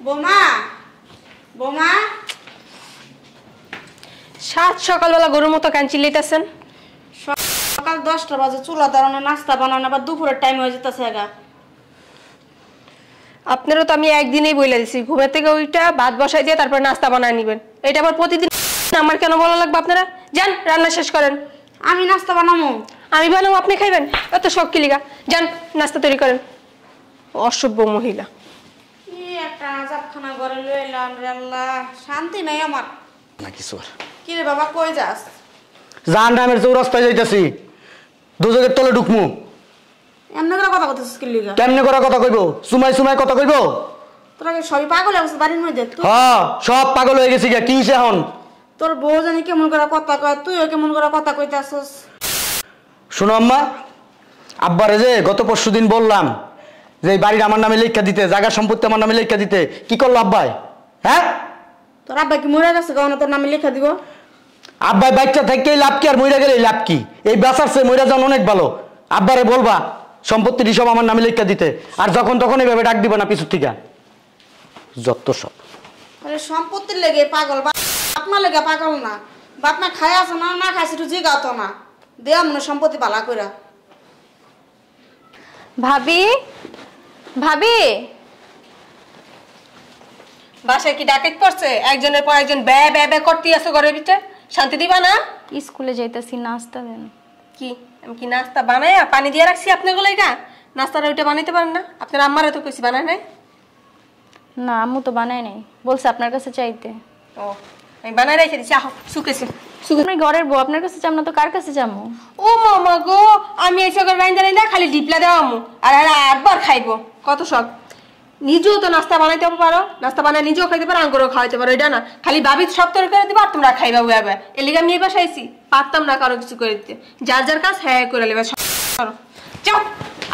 বোমা বোমা সাত সকালবেলা গরুর মতো কেন চিল্লাইতেছেন? সকাল 10টা বাজে চুলা দাঁড়ানো নাস্তা বানানো আবার দুপুরের টাইম হয়ে যেতেছে এগা। আপনারও তো আমি একদিনেই বলে দিছি ঘুমের থেকে ওইটা ভাত বসাই দিয়ে তারপর নাস্তা বানায় নিবেন। এটা আবার প্রতিদিন আমার কেন বলা লাগবে আপনারা? যান রান্না শেষ করেন। আমি নাস্তা বানাবো? আমি বানাবো আপনি খাইবেন? এত শখ কি লিগা? যান নাস্তা তৈরি করেন। অসভ্য মহিলা। কি একটা আজাবখানা ঘরে লইলাম রে আল্লাহ, শান্তি নাই আমার। না কিছু আর। কি রে বাবা কই যাস? জাহান্নামের চৌরাস্তায় যাইতাছি, দুজকের তলে ঢুকমু। এমনি করে কথা কইতেছিস কি লিগা? কেমনে করে কথা কইব? সুমাই সুমাই কথা কইব? তোরা কি সবই পাগল হয়ে গেছিস বাড়ির মধ্যে? হ্যাঁ সব পাগল হয়ে গেছি গা। কি হইছে এখন? তোর বউ জানি কেমন করে কথা কয়, তুইও কেমন করে কথা কইতাছস। শোনো আম্মা, আব্বারে যে গত পরশুদিন বললাম যে এই বাড়ির আমার নামে লেখা দিতে, জায়গা সম্পত্তি আমার নামে লেখা দিতে, কি করলো আব্বাই? হ্যাঁ তোর আব্বা কি মরে গেছে কারণ তোর নামে লেখা দিব? আব্বাই বাচ্চা থেকে লাভ কি আর মইরা গেলে লাভ কি? এই বাঁচার চেয়ে মইরা যান অনেক ভালো। আব্বারে বলবা সম্পত্তির সব আমার নামে লেখা দিতে, আর যখন তখন এইভাবে ডাক দিবা না পিছুর থেকে। যত সব আরে সম্পত্তির লেগে পাগল, আপনার লেগে পাগল না। বাপ মা খায় আছে না না খাইছে একটু জিগাও তো না, দেয়া মনে সম্পত্তি বালা কইরা। ভাবি ভাবি বাসায় কি ডাকাত পড়ছে? একজনের পর একজন ব্যা ব্যা ব্যা করতে আছে ঘরের ভিতরে, শান্তি দিবা না? স্কুলে যাইতাছি, নাস্তা দেন। কি আমি কি নাস্তা বানায়া পানি দিয়ে রাখছি আপনার লাগা? নাস্তাটা ওইটা বানাইতে পারেন না? আপনার আম্মারা তো কইছি বানায় নাই। না আম্মু তো বানায় নাই, বলছে আপনার কাছে চাইতে। ও আমি বানাই রেখে দিচ্ছি, আহ শুকেছে। আপনি ঘরের বউ, আপনার কাছে চাম না তো কার কাছে যাবো? ও মামা গো, আমি এই সকাল রাইন্দা রাইন্দা খালি ডিপলা দেওয়া আমু আর আটবার খাইবো, কত শখ। নিজেও তো নাস্তা বানাইতে পারো, নাস্তা বানাই নিজেও খাইতে পারো, আঙ্গুরও খাওয়াইতে পারো, এটা না খালি ভাবি সব তরকারি করে দিবা আর তোমরা খাইবা উয়াবে। এর লিগে আমি এই বাসায় আইছি, পারতাম না কারো কিছু করে দিতে। যার যার কাজ হ্যাঁ করে লেবা। যাও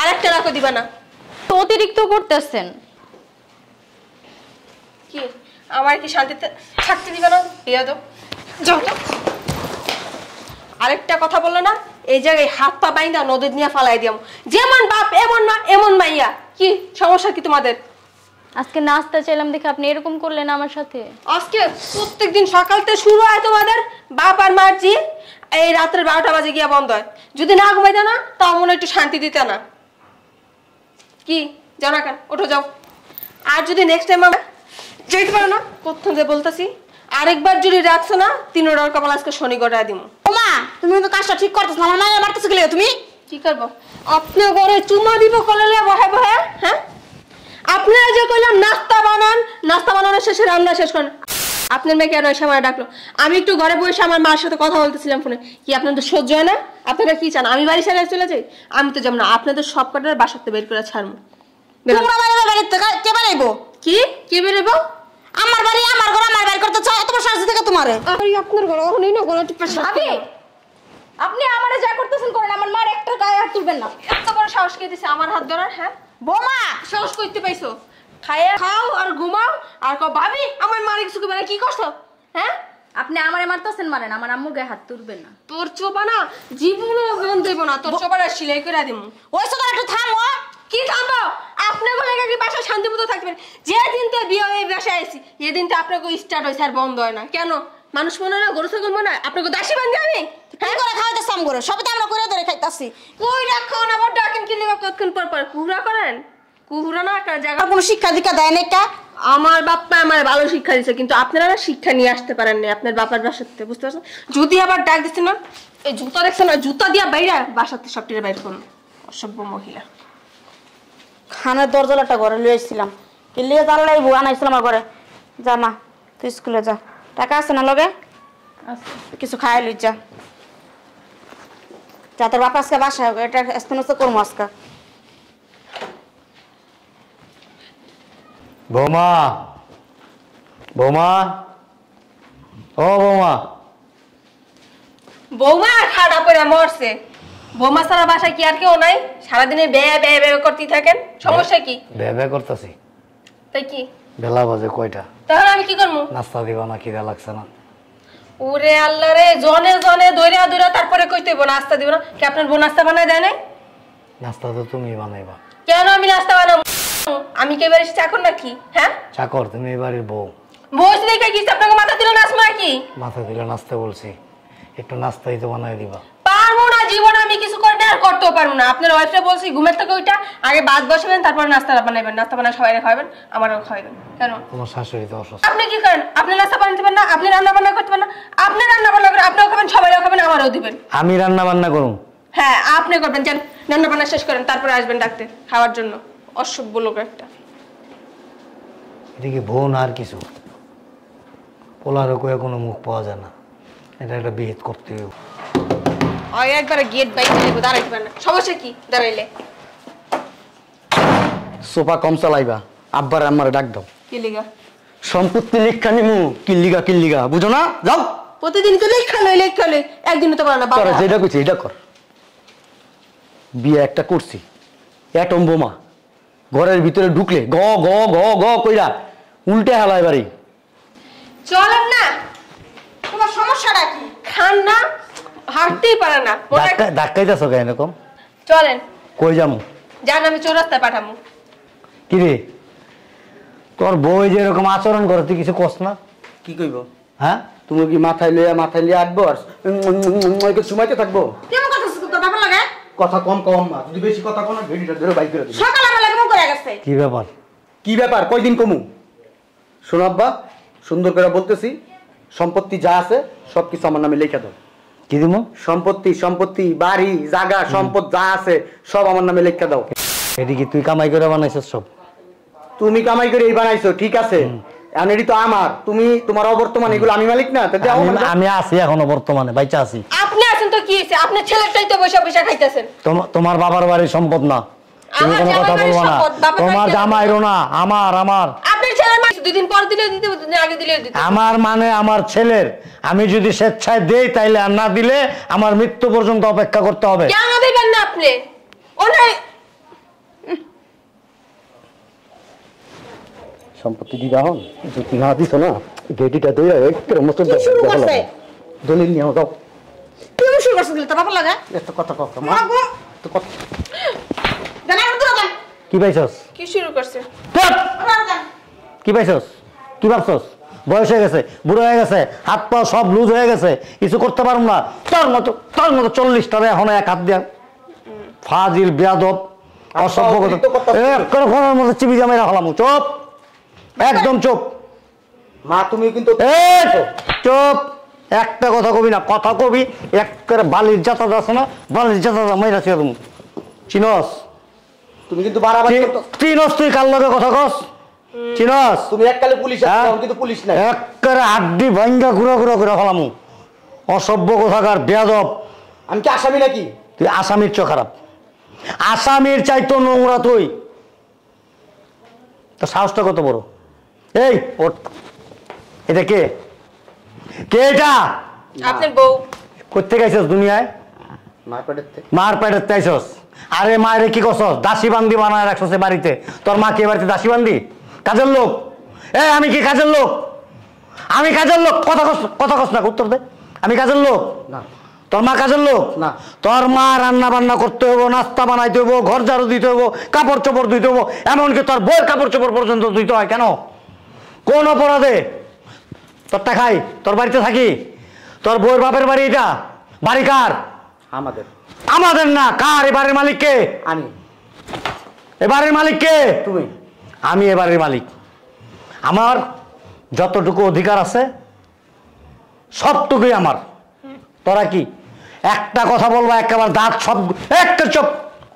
আরেকটা রাখো দিবা না। তো অতিরিক্ত করতেছেন। কি আমার কি শান্তিতে থাকতে দিবা না? দিয়া তো যাও তো। আরেকটা কথা বললো না, এই জায়গায় হাত পা বাইন্দা নদী নিয়ে ফালাই দিয়াম। যেমন বাপ এমন মা এমন মাইয়া। কি সমস্যা কি তোমাদের? আজকে নাস্তা চাইলাম দেখে আপনি এরকম করলেন আমার সাথে। আজকে প্রত্যেকদিন সকালতে শুরু হয় তোমাদের বাপ আর মার্জি, এই রাত্রে 12টা বাজে গিয়া বন্ধ হয়। যদি না ঘুমাইতে না তাও মনে একটু শান্তি দিতে না। কি জানা কেন? ওঠো যাও। আর যদি নেক্সট টাইম আমরা যেতে পারো না, কোথাও যে বলতেছি আরেকবার যদি রাখছো না 3 ওর কপাল আজকে শনি গড়ায় দিমু। ওমা তুমি তো কাজটা ঠিক করতেছ না, আমার মায়ের মারতেছ কি লিগা তুমি? কি করবো? আপনি ঘরে চুমা দিব কলেলে বহে বহে। হ্যাঁ আপনারা যে কইলাম নাস্তা বানান, নাস্তা বানানোর শেষে রান্না শেষ করেন। আপনার মেয়ে কেন সময় ডাকলো? আমি একটু ঘরে বসে আমার মার সাথে কথা বলতেছিলাম ফোনে। কি আপনাদের সহ্য হয় না? আপনারা কি চান আমি বাড়ি ছেড়ে চলে যাই? আমি তো যাব না, আপনাদের সব কটার বাসাতে বের করে ছাড়বো। তোমরা বাড়ি থেকে কে বাড়াইবো? কি কে বেরোবো? আমার বাড়ি আমার ঘর, আমার বাড়ি করতে চাও তোমার শাস্তি থেকে তোমারে। আপনার ঘর ওখানেই না ঘরে টিপে ভাবি আপনি আমারে যা করতেছেন করেন, আমার মার একটা গায়ে হাত তুলবেন না। এত বড় সাহস কে দিছে আমার হাত ধরার? হ্যাঁ বোমা সাহস করতে পাইছো? খায়া খাও আর ঘুমাও আর কও ভাবি আমার মারে কিছু করে কি করছো? হ্যাঁ আপনি আমারে মারতেছেন মারেন, আমার আম্মুর গায়ে হাত তুলবেন না। তোর চোপা না জীবনে মন দেব না, তোর চোপাটা সেলাই করে দিমু। ওই তো একটু থামো। কি থামবো? আপনাকে লেগে কি বাসায় শান্তিমতো থাকবেন? যেদিন তো বিয়ে হয়ে বাসায় আইছি এদিন তো আপনাকে স্টার্ট হয়েছে আর বন্ধ হয় না কেন? মানুষ মনে হয় না, গরু ছাগল মনে হয় আপনাকে দাসী বান্ধি আমি? কি করে খাওয়াইতে সাম করে সবই তো আমরা করে ধরে খাইতাছি। কই রাখো না বড় ডাকেন কি লিগা কতক্ষণ পর পর কুহুরা করেন? কুহুরা না একটা জায়গা কোনো শিক্ষা দীক্ষা দেয় না একটা। আমার বাপ্পা আমার ভালো শিক্ষা দিচ্ছে, কিন্তু আপনারা না শিক্ষা নিয়ে আসতে পারেন না আপনার বাবার বাসাতে, বুঝতে পারছেন? যদি আবার ডাক দিচ্ছে না, এই জুতা দেখছেন না, জুতা দিয়া বাইরে বাসাতে সবটিরে বাইর করুন। অসভ্য মহিলা। খানের দরজালাটা ঘরে লই আসছিলাম, কি লিয়ে জানলাই বউ আনাইছিলাম আমার ঘরে। যা মা তুই স্কুলে যা, টাকা আছে না লগে? কিছু খাই লই যা। যা তোর বাপা আজকে বাসায় এটা স্থান করবো আজকে। বৌমা, বৌমা, ও বৌমা। বৌমা খাড়া পড়ে মরছে। বৌমা সারা বাসায় কি আর কেউ নাই? সারাদিনে ব্যয় ব্যয় ব্যয় করতেই থাকেন, সমস্যা কি? বেবে করতেছি। তাই কি বেলা বাজে কয়টা? তাহলে আমি কি করবো? নাস্তা দিবা না? খিদা লাগছে না? ওরে আল্লাহ রে, জনে জনে দইরা দইরা তারপরে কইতে হইব নাস্তা দিব না? কি আপনার বোন নাস্তা বানায় দেয় নাই? নাস্তা তো তুমি বানাইবা। কেন আমি নাস্তা বানাবো? আমি কে বাড়ি চাকর নাকি? হ্যাঁ চাকর, তুমি এবারের বউ। বউস দেখে কি আপনাকে মাথা দিল নাসমা কি? মাথা দিলে নাচতে বলছি, একটু নাস্তাই তো বানাই দিবা। পারবো না, জীবন আমি কিছু করে না আর করতেও পারবো না। আপনার ওয়াইফটা বলছি ঘুমের থেকে ওইটা আগে ভাত বসাবেন, তারপর নাস্তা বানাবেন, নাস্তা বানায় সবাই খাওয়াবেন, আমারও খাওয়াবেন। কেন? তোমার শাশুড়ি তো অসুস্থ। আপনি কি করেন? আপনি নাস্তা বানাতে পারেন না, আপনি রান্না বান্না করতে পারেন না, আপনি রান্না বান্না করেন, আপনিও খাবেন, সবাইও খাবেন, আমারও দিবেন। আমি রান্না বান্না করুন? হ্যাঁ আপনি করবেন, যান রান্না বান্না শেষ করেন, তারপরে আসবেন ডাকতে খাওয়ার জন্য। অসভ্য লোক একটা। এদিকে বউ না আর কিছু, পোলারও কয়ে কোনো মুখ পাওয়া যায় না, এটা একটা বিহিত করতে হবে। ওই একবারে গেট বাইরে দেবো, দাঁড়াইতে পারেন না, সমস্যা কি দাঁড়াইলে? সোফা কম চালাইবা, আব্বার আম্মারে ডাক দাও। কি লিগা? সম্পত্তি লেখা নিমু, কিল্লিগা কিল্লিগা, বুঝো না? যাও। প্রতিদিন তো লেখা লই, একদিনও তো পারে না। তোরা যেটা করছি এটা কর। বিয়ে একটা করছি, অ্যাটম বোমা, ঘরের ভিতরে ঢুকলে গ গ গ গ কইরা উল্টে হালায় বাড়ি। চলেন না, তোমার সমস্যাটা কি? খান না, হাঁটতেই পারে না। ধাক্কাইতেছ কেন এরকম? চলেন। কই যামু? যান, আমি চৌরাস্তায় পাঠামু। কি রে, তোর বই যে এরকম আচরণ করে তুই কিছু কস না? কি কইব? হ্যাঁ, তুমি কি মাথায় লিয়ে আটবো আর সময়তে থাকবো? কেমন কথা তো ব্যাপার লাগে? কথা কম কম মা, যদি বেশি কথা কোন ভিডিওটা ধরে বাইক করে দিবি। সকালবেলা কেমন করে গেছে? কি ব্যাপার? কি ব্যাপার? কয়দিন কমু? শোনো আব্বা, সুন্দর করে বলতেছি, সম্পত্তি যা আছে সবকিছু আমার নামে লিখে দাও। কি দিমু? সম্পত্তি, বাড়ি, জায়গা, সম্পদ যা আছে সব আমার নামে লিখে দাও। এদিকে তুই কামাই করে বানাইছিস সব? তুমি কামাই করে এই বানাইছো, ঠিক আছে, এখন এটি তো আমার, তুমি তোমার অবর্তমান, এগুলো আমি মালিক না? আমি আছি এখনো বর্তমানে, বাইচা আছি। আপনি আছেন তো কি হইছে? আপনার ছেলেটাই তো বসে বসে খাইতেছেন। তোমার বাবার বাড়ির সম্পদ না, তুমি কোনো কথা বলবো না। তোমার জামাইরও না, আমার। আপনার ছেলের মাস দুদিন পর দিলে দিতে, দুদিন আগে দিলে দিতে। আমার মানে আমার ছেলের, আমি যদি স্বেচ্ছায় দেই তাইলে, আর না দিলে আমার মৃত্যু পর্যন্ত অপেক্ষা করতে হবে। কেন দিবেন না আপনি? ওনাই সম্পত্তি দিবা হন, যদি না দিছো না গেটিটা দইরা একটু মতো দলিল নিয়ে যাও। কি শুরু করছ দিল? তো বাবা লাগা এত কথা কথা মা, তো কথা জানা না তো। কি পাইছস? কি শুরু করছে? কি পাইছস? কি ভাবছস? বয়স হয়ে গেছে, বুড়ো হয়ে গেছে, হাত পা সব লুজ হয়ে গেছে, কিছু করতে পারুম না। তোর মতো 40টারে এখন এক হাত দিয়া ফাজিল বেয়াদব অসভ্য কথা একবার ফোনের মধ্যে চিবি জামাই রাখলাম। চুপ, একদম চুপ মা। তুমি কিন্তু চুপ, একটা কথা কবি না। কথা কবি একেবারে বালির জাতা আছে না, বালির জাতা মাইরা ছিল তুমি। চিনস? তুমি কিন্তু বাড়াবাড়ি করছো। চিনস তুই কার লগে কথা কস? চিনস? তুমি এককালে পুলিশ আছো, কিন্তু পুলিশ নাই। একেবারে হাড্ডি ভাঙ্গা ঘুরা ঘুরা করে ফেলামু। অসভ্য কোথাকার বেয়াদব। আমি কি আসামি নাকি? তুই আসামির চো খারাপ, আসামির চাইতো নোংরা তুই। তো সাহসটা কত বড়? এই ওঠ, এটা কে? কে এটা? আপনার বউ। কোথেকে আইছস দুনিয়ায়? মার পেটের চাইছস? আরে মায়ের কি করছস? দাসী বান্দি বানায় রাখছস বাড়িতে। তোর মা কে বাড়িতে দাসী বান্দি? কাজের লোক? আমি কি কাজের লোক? আমি কাজের লোক? কথা কস না, উত্তর দে। আমি কাজের লোক না। তোর মা কাজের লোক না। তোর মা রান্না বান্না করতে হবো, নাস্তা বানাইতে হবো, ঘর ঝাড়ু দিতে হবো, কাপড় চোপড় ধুইতে হবো, এমনকি তোর বইয়ের কাপড় চোপড় পর্যন্ত ধুইতে হয়। কেন? কোন অপরাধে? তোরটা খাই, তোর বাড়িতে থাকি, তোর বউয়ের বাপের বাড়ি। এটা বাড়ি কার? আমাদের। আমাদের না, কার? এবারের মালিক কে? আমি। এবারের মালিক কে? তুমি। আমি এবারের মালিক। আমার যতটুকু অধিকার আছে সবটুকুই আমার। তোরা কি একটা কথা বলবা একেবারে দাঁত সব একটা চুপ।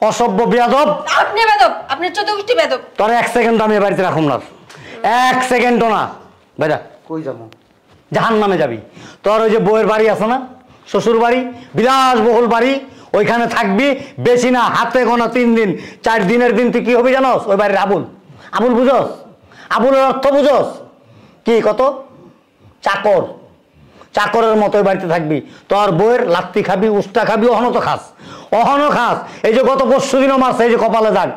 অসভ্য বেয়াদব। আপনি বেদব, আপনার চতুর্থী বেদব। তোর 1 সেকেন্ড আমি এ বাড়িতে রাখুম না, 1 সেকেন্ডও না। ভাইরা কই যাবো? জাহান্নামে যাবি। তোর ওই যে বউয়ের বাড়ি আছে না, শ্বশুর বাড়ি, বিলাসবহুল বাড়ি, ওইখানে থাকবি। বেশি না, হাতে গোনা 3 দিন, 4 দিনের দিন তুই কি হবি জানোস? ওই বাড়ির আবুল। আবুল বুঝোস? আবুলের অর্থ বুঝোস? কি কত? চাকর। চাকরের মতো ওই বাড়িতে থাকবি। তোর বউয়ের লাত্তি খাবি, উস্তা খাবি, অহনো তো খাস, অহনো খাস। এই যে গত 5 দিনও মারছে, এই যে কপালে দাগ,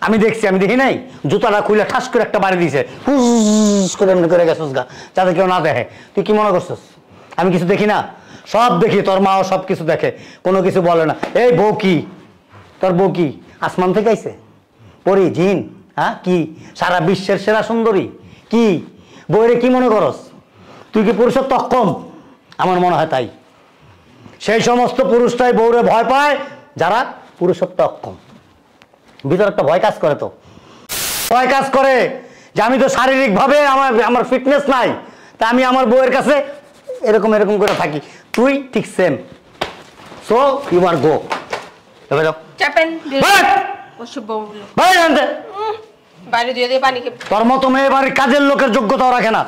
আমি দেখছি, আমি দেখি নাই? জুতাটা খুলে ঠাস করে একটা বাড়ি দিয়েছে, হুস করে এমনি করে গেছিস গা, যাতে কেউ না দেখে। তুই কি মনে করছিস আমি কিছু দেখি না? সব দেখি, তোর মাও সব কিছু দেখে, কোনো কিছু বলে না। এই বউ কি? তোর বউ কি আসমান থেকে আইছে? পরি, জিন? হ্যাঁ কি? সারা বিশ্বের সেরা সুন্দরী? কি বইরে কি মনে করস? তুই কি পুরুষত্ব অক্ষম? আমার মনে হয় তাই। সেই সমস্ত পুরুষটাই বউরে ভয় পায় যারা পুরুষত্ব অক্ষম। ভিতরে একটা ভয় কাজ করে, তো ভয় কাজ করে যে আমি তো শারীরিকভাবে আমার ফিটনেস নাই, তা আমি আমার বউয়ের কাছে এরকম এরকম করে থাকি। তুই ঠিক সেম। সো ইউ আর গো। এবার চাপেন বাইরে দিয়ে দিয়ে পানি খেয়ে তোর মতো মেয়ে বাড়ির কাজের লোকের যোগ্যতাও রাখে না।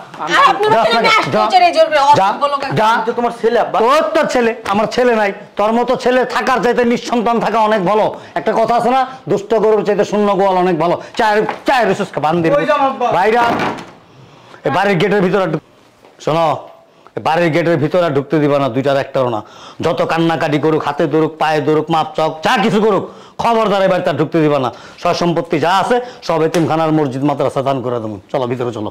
তোমার ছেলে আব্বা। তোর ছেলে, আমার ছেলে নাই। তোর মতো ছেলে থাকার চাইতে নিঃসন্তান থাকা অনেক ভালো। একটা কথা আছে না, দুষ্ট গরুর চাইতে শূন্য গোয়াল অনেক ভালো। চায়ের রিসুসকে বান্ধি ভাইরা বাড়ির গেটের ভিতরে শোনো, বাড়ির গেটের ভিতরে ঢুকতে দিবা না, দুইটার একটাও না। যত কান্নাকাটি করুক, হাতে ধরুক, পায়ে ধরুক, মাপ চক যা কিছু করুক, খবরদার এবার তার ঢুকতে দিবা না। সব সম্পত্তি যা আছে সব এতিমখানার মসজিদ মাদ্রাসা দান করে দেবো। চলো ভিতরে চলো।